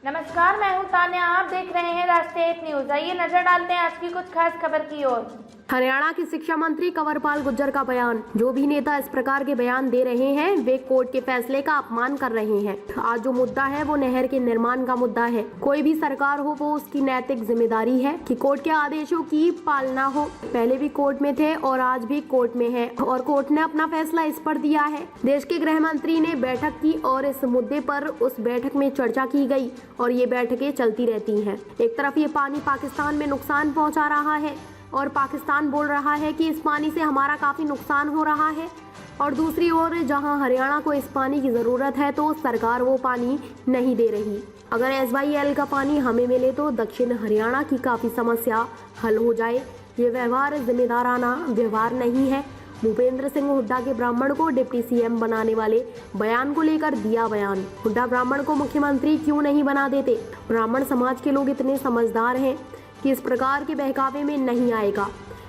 नमस्कार, मैं हूं तान्या। आप देख रहे हैं राष्ट्रीय न्यूज। आइए नजर डालते हैं आज की कुछ खास खबर की ओर। हरियाणा के शिक्षा मंत्री कंवरपाल गुर्जर का बयान। जो भी नेता इस प्रकार के बयान दे रहे हैं वे कोर्ट के फैसले का अपमान कर रहे हैं। आज जो मुद्दा है वो नहर के निर्माण का मुद्दा है। कोई भी सरकार हो वो उसकी नैतिक जिम्मेदारी है कि कोर्ट के आदेशों की पालना हो। पहले भी कोर्ट में थे और आज भी कोर्ट में है और कोर्ट ने अपना फैसला इस पर दिया है। देश के गृह मंत्री ने बैठक की और इस मुद्दे पर उस बैठक में चर्चा की गई और ये बैठकें चलती रहती हैं। एक तरफ ये पानी पाकिस्तान में नुकसान पहुंचा रहा है और पाकिस्तान बोल रहा है कि इस पानी से हमारा काफ़ी नुकसान हो रहा है, और दूसरी ओर जहां हरियाणा को इस पानी की ज़रूरत है तो सरकार वो पानी नहीं दे रही। अगर SYL का पानी हमें मिले तो दक्षिण हरियाणा की काफ़ी समस्या हल हो जाए। ये व्यवहार जिम्मेदाराना व्यवहार नहीं है। भूपेंद्र सिंह हुड्डा के ब्राह्मण को डिप्टी CM बनाने वाले बयान को लेकर दिया बयान। हुड्डा ब्राह्मण को मुख्यमंत्री क्यों नहीं बना देते? ब्राह्मण समाज के लोग इतने समझदार हैं कि इस प्रकार के बहकावे में नहीं आएगा।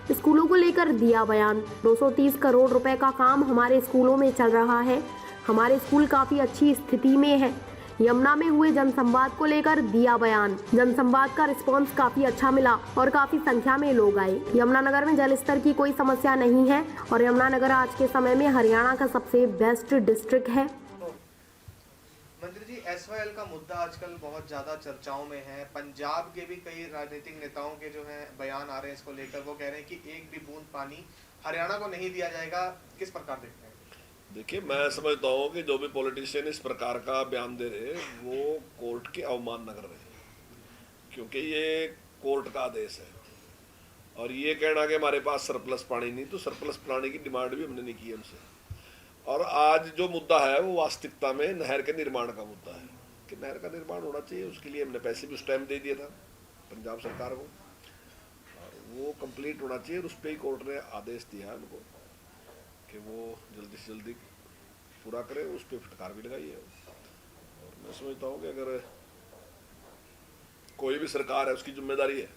स्कूलों को लेकर दिया बयान। 230 करोड़ रुपए का काम हमारे स्कूलों में चल रहा है। हमारे स्कूल काफ़ी अच्छी स्थिति में है। यमुना में हुए जनसंवाद को लेकर दिया बयान। जनसंवाद का रिस्पांस काफ़ी अच्छा मिला और काफ़ी संख्या में लोग आए। यमुनानगर में जल स्तर की कोई समस्या नहीं है और यमुनानगर आज के समय में हरियाणा का सबसे बेस्ट डिस्ट्रिक्ट है। मंत्री जी, SYL का मुद्दा आजकल बहुत ज्यादा चर्चाओं में है। पंजाब के भी कई राजनीतिक नेताओं के जो है बयान आ रहे हैं इसको लेकर। वो कह रहे हैं कि एक भी बूंद पानी हरियाणा को नहीं दिया जाएगा। किस प्रकार देखते हैं? देखिए, मैं समझता हूँ कि जो भी पॉलिटिशियन इस प्रकार का बयान दे रहे हैं वो कोर्ट की अवमानना कर रहे हैं, क्योंकि ये कोर्ट का आदेश है। और ये कहना कि हमारे पास सरप्लस पानी नहीं, तो सरप्लस पानी की डिमांड भी हमने नहीं की उनसे। और आज जो मुद्दा है वो वास्तविकता में नहर के निर्माण का मुद्दा है कि नहर का निर्माण होना चाहिए। उसके लिए हमने पैसे भी उस टाइम दे दिया था पंजाब सरकार को, और वो कंप्लीट होना चाहिए। और उस पर ही कोर्ट ने आदेश दिया है उनको कि वो जल्दी से जल्दी पूरा करें। उस पर फटकार भी लगाई है। और मैं समझता हूँ कि अगर कोई भी सरकार है उसकी जिम्मेदारी है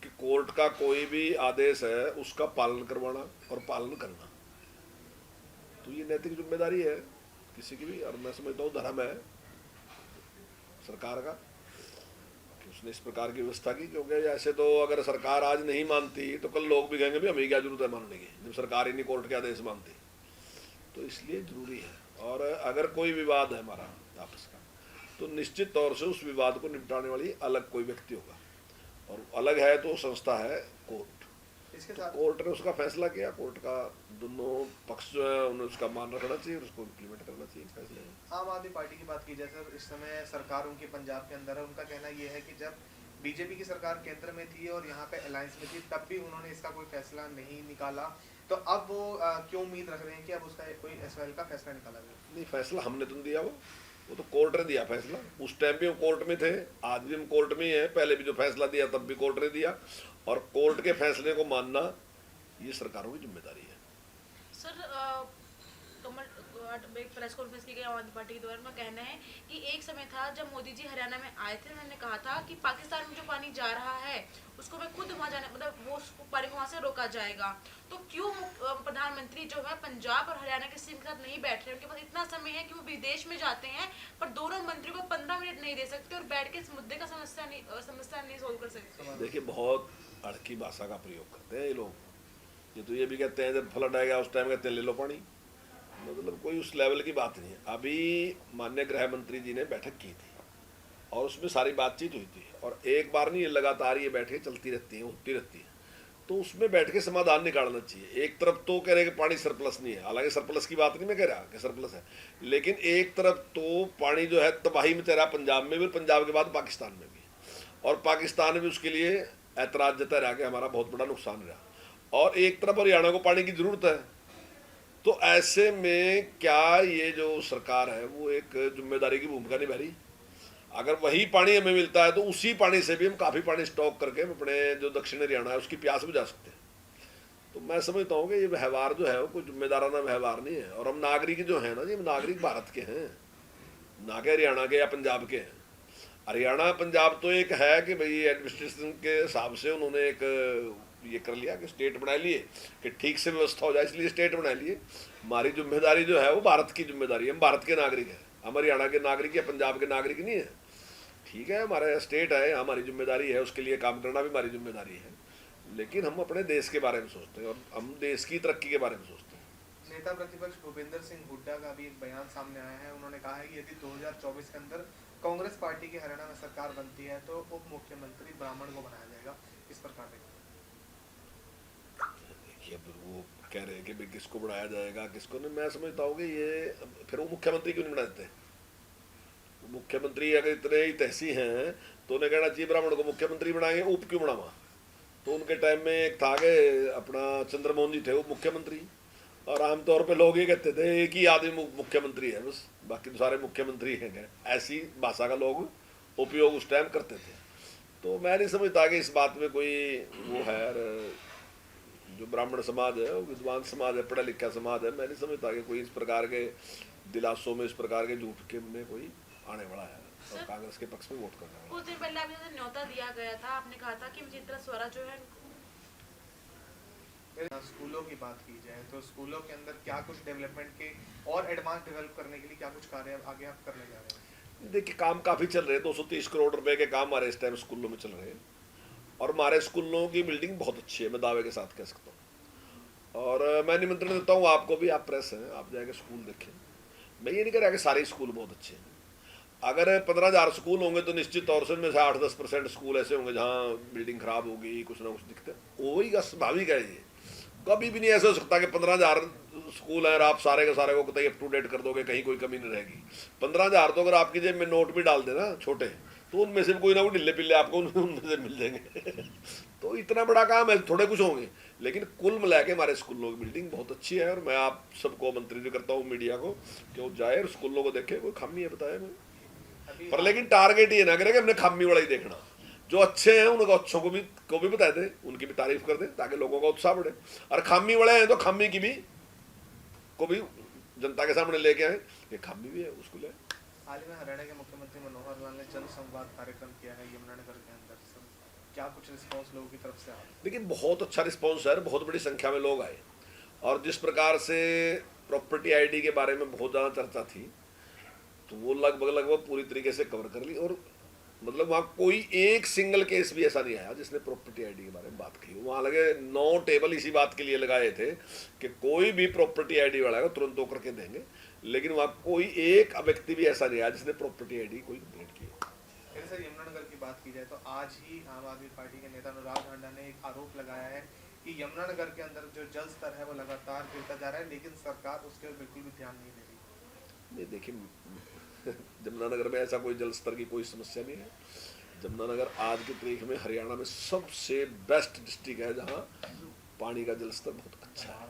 कि कोर्ट का कोई भी आदेश है उसका पालन करवाना और पालन करना। तो ये नैतिक जिम्मेदारी है किसी की भी। और मैं समझता हूँ धर्म है सरकार का कि उसने इस प्रकार की व्यवस्था की, क्योंकि ऐसे तो अगर सरकार आज नहीं मानती तो कल लोग भी कहेंगे भी हमें क्या जरूरत है मानने की, जब सरकार ही नहीं कोर्ट के आदेश मानती। तो इसलिए जरूरी है। और अगर कोई विवाद है हमारा आपस का तो निश्चित तौर से उस विवाद को निपटाने वाली अलग कोई व्यक्ति होगा, और अलग है तो संस्था है कोर्ट। इसके तो साथ कोर्ट ने उसका फैसला किया। कोर्ट का दोनों पक्ष जो है उन्हें उसका मान रखना चाहिए, उसको इम्प्लीमेंट करना चाहिए फैसले। आम आदमी पार्टी की बात की जाए सर, इस समय सरकार उनकी पंजाब के अंदर है। उनका कहना यह है कि जब बीजेपी की सरकार केंद्र में थी और यहाँ पे अलायंस में थी तब भी उन्होंने इसका कोई फैसला नहीं निकाला। तो अब वो क्यों उम्मीद रख रहे हैं कि अब उसका कोई SYL का फैसला निकाला जाए? नहीं, फैसला हमने तो दिया, वो तो कोर्ट ने दिया फैसला। उस टाइम भी हम कोर्ट में थे, आज भी हम कोर्ट में ही हैं। पहले भी जो फैसला दिया तब भी कोर्ट ने दिया, और कोर्ट के फैसले को मानना ये सरकारों की जिम्मेदारी है। सर, एक प्रेस कॉन्फ्रेंस की गई आम आदमी पार्टी के दौरान का कहना है कि एक समय था जब मोदी जी हरियाणा में आए थे, उन्होंने कहा था कि पाकिस्तान में जो पानी जा रहा है उसको मैं खुद वहाँ जाने मतलब वो पानी को वहाँ से रोका जाएगा। तो क्यों प्रधानमंत्री जो है पंजाब और हरियाणा के सीएम के साथ नहीं बैठ रहे? उनके पास इतना समय है कि वो विदेश में जाते हैं पर दोनों मंत्री को 15 मिनट नहीं दे सकते और बैठ के इस मुद्दे का समस्या नहीं सोल्व कर सकते। देखिए, बहुत अड़की भाषा का प्रयोग करते हैं ये लोग। ये तो ये भी कहते हैं जब फ्लड आएगा उस टाइम कहते हैं ले लो पानी। मतलब कोई उस लेवल की बात नहीं है। अभी माननीय गृह मंत्री जी ने बैठक की थी और उसमें सारी बातचीत हुई थी, और एक बार नहीं, ये लगातार ये बैठकें चलती रहती हैं, होती रहती हैं। तो उसमें बैठ के समाधान निकालना चाहिए। एक तरफ तो कह रहे कि पानी सरप्लस नहीं है, हालांकि सरप्लस की बात नहीं मैं कह रहा कि सरप्लस है, लेकिन एक तरफ तो पानी जो है तबाही में चल रहा पंजाब में भी, पंजाब के बाद पाकिस्तान में भी, और पाकिस्तान में उसके लिए ऐतराज जता रहा कि हमारा बहुत बड़ा नुकसान रहा, और एक तरफ हरियाणा को पानी की जरूरत है। तो ऐसे में क्या ये जो सरकार है वो एक जिम्मेदारी की भूमिका निभा रही? अगर वही पानी हमें मिलता है तो उसी पानी से भी हम काफ़ी पानी स्टॉक करके अपने जो दक्षिण हरियाणा है उसकी प्यास बुझा सकते हैं। तो मैं समझता हूँ कि ये व्यवहार जो है वो कोई जिम्मेदाराना व्यवहार नहीं है। और हम नागरिक जो है ना जी, हम नागरिक भारत के हैं, ना कि हरियाणा के या पंजाब के हैं। हरियाणा पंजाब तो एक है कि भाई एडमिनिस्ट्रेशन के हिसाब से उन्होंने एक ये कर लिया कि स्टेट बना लिए कि ठीक से व्यवस्था हो जाए, इसलिए स्टेट बना लिए। हमारी जिम्मेदारी जो है वो भारत की जिम्मेदारी है। हम भारत के नागरिक हैं, हम हरियाणा के नागरिक या पंजाब के नागरिक नहीं है। ठीक है, हमारा स्टेट है, हमारी जिम्मेदारी है, उसके लिए काम करना भी हमारी जिम्मेदारी है, लेकिन हम अपने देश के बारे में सोचते हैं और हम देश की तरक्की के बारे में सोचते हैं। नेता प्रतिपक्ष भूपेंद्र सिंह हुड्डा का भी एक बयान सामने आया है। उन्होंने कहा है कि यदि 2024 के अंदर कांग्रेस पार्टी की हरियाणा में सरकार बनती है तो उप मुख्यमंत्री ब्राह्मण को बनाया जाएगा। इस प्रकार देखिए, वो कह रहे हैं कि भाई किसको बनाया जाएगा, किसको नहीं। मैं समझता हूँ कि ये फिर वो मुख्यमंत्री क्यों नहीं बना देते? मुख्यमंत्री अगर इतने ही तहसी हैं तो उन्हें कहना चाहिए ब्राह्मण को मुख्यमंत्री बनाएंगे, उप क्यों बनावा? तो उनके टाइम में एक था कि अपना चंद्रमोहन जी थे वो मुख्यमंत्री, और आमतौर पे लोग ये कहते थे एक ही आदमी मुख्यमंत्री है बस, बाकी तो सारे मुख्यमंत्री हैं। ऐसी भाषा का लोग उपयोग उस टाइम करते थे। तो मैं नहीं समझता कि इस बात में कोई वो है। जो ब्राह्मण समाज है, विद्वान समाज है, पढ़ा लिखा समाज है, मैं नहीं समझता कि कोई इस प्रकार के दिलासों में, इस प्रकार के झूठ के में कोई आने वाला है और कांग्रेस के पक्ष में वोट करने वाला है। कुछ दिन पहले आपने न्योता दिया गया था, आपने कहा था कि विचित्रा स्वराज जो है। स्कूलों की बात की जाए तो स्कूलों के अंदर क्या कुछ डेवलपमेंट के और एडवांस डेवलप करने के लिए क्या कुछ कार्य आगे आप करने जा रहे हैं? देखिए, काम काफ़ी चल रहे हैं। 230 करोड़ रुपए के काम हमारे इस टाइम स्कूलों में चल रहे हैं, और हमारे स्कूलों की बिल्डिंग बहुत अच्छी है, मैं दावे के साथ कह सकता हूँ। और मैं निमंत्रण देता हूँ आपको भी, आप प्रेस हैं, आप जाके स्कूल देखें। मैं ये नहीं कह रहा कि सारे स्कूल बहुत अच्छे हैं। अगर 15,000 स्कूल होंगे तो निश्चित तौर से उनमें से 8-10% स्कूल ऐसे होंगे जहाँ बिल्डिंग खराब होगी, कुछ ना कुछ दिखता है। वही का स्वाभाविक है। ये कभी भी नहीं ऐसा हो सकता कि 15,000 स्कूल हैं और आप सारे के सारे को कतई अप टू डेट कर दोगे, कहीं कोई कमी नहीं रहेगी। 15,000 तो अगर आपकी जेब में नोट भी डाल देना छोटे, तो उनमें से कोई ना कोई ढिल्ले पिल्ले आपको उनमें से मिल जाएंगे। तो इतना बड़ा काम है, थोड़े कुछ होंगे, लेकिन कुल मिला के हमारे स्कूलों की बिल्डिंग बहुत अच्छी है। और मैं आप सबको आमंत्रित करता हूँ, मीडिया को, कि वो जाए और स्कूलों को देखे। कोई खामी है बताया मैं, पर लेकिन टारगेट ये ना करें कि हमने खामी वाला ही देखना। जो अच्छे हैं उनको अच्छों को भी बता दें, उनकी भी तारीफ कर दें, ताकि लोगों का उत्साह बढ़े। और खामी वाले हैं तो खामी की भी को भी जनता के सामने लेके आए, ये खामी भी है उसको ले। हाल ही में हरियाणा के मुख्यमंत्री मनोहर लाल ने जन संवाद कार्यक्रम किया है यमुनानगर के अंदर। क्या कुछ रिस्पॉन्स लोगों की तरफ से आया? लेकिन बहुत अच्छा रिस्पॉन्स है, बहुत बड़ी संख्या में लोग आए। और जिस प्रकार से प्रॉपर्टी आईडी के बारे में बहुत ज़्यादा चर्चा थी, तो वो लगभग पूरी तरीके से कवर कर ली। और मतलब वहाँ कोई एक सिंगल केस भी ऐसा नहीं आया जिसने प्रॉपर्टी आईडी के बारे में बात की। वहाँ लगे 9 टेबल इसी बात के लिए लगाए थे कि कोई भी प्रॉपर्टी आईडी वाला है तुरंत वो करके देंगे, लेकिन वहाँ कोई एक व्यक्ति भी ऐसा नहीं आया जिसने प्रॉपर्टी आईडी कोई कंप्लीट की। फिर सर यमुनानगर की बात की जाए तो आज ही आम आदमी पार्टी के नेता अनुराग ठांडा ने एक आरोप लगाया है कि यमुनानगर के अंदर जो जल स्तर है वो लगातार गिरता जा रहा है, लेकिन सरकार उसके ऊपर बिल्कुल भी ध्यान नहीं दे रही। ये देखिए, यमुनानगर में ऐसा कोई जल स्तर की कोई समस्या नहीं है। यमुनानगर आज की तारीख में हरियाणा में सबसे बेस्ट डिस्ट्रिक्ट है जहाँ पानी का जल स्तर बहुत अच्छा है।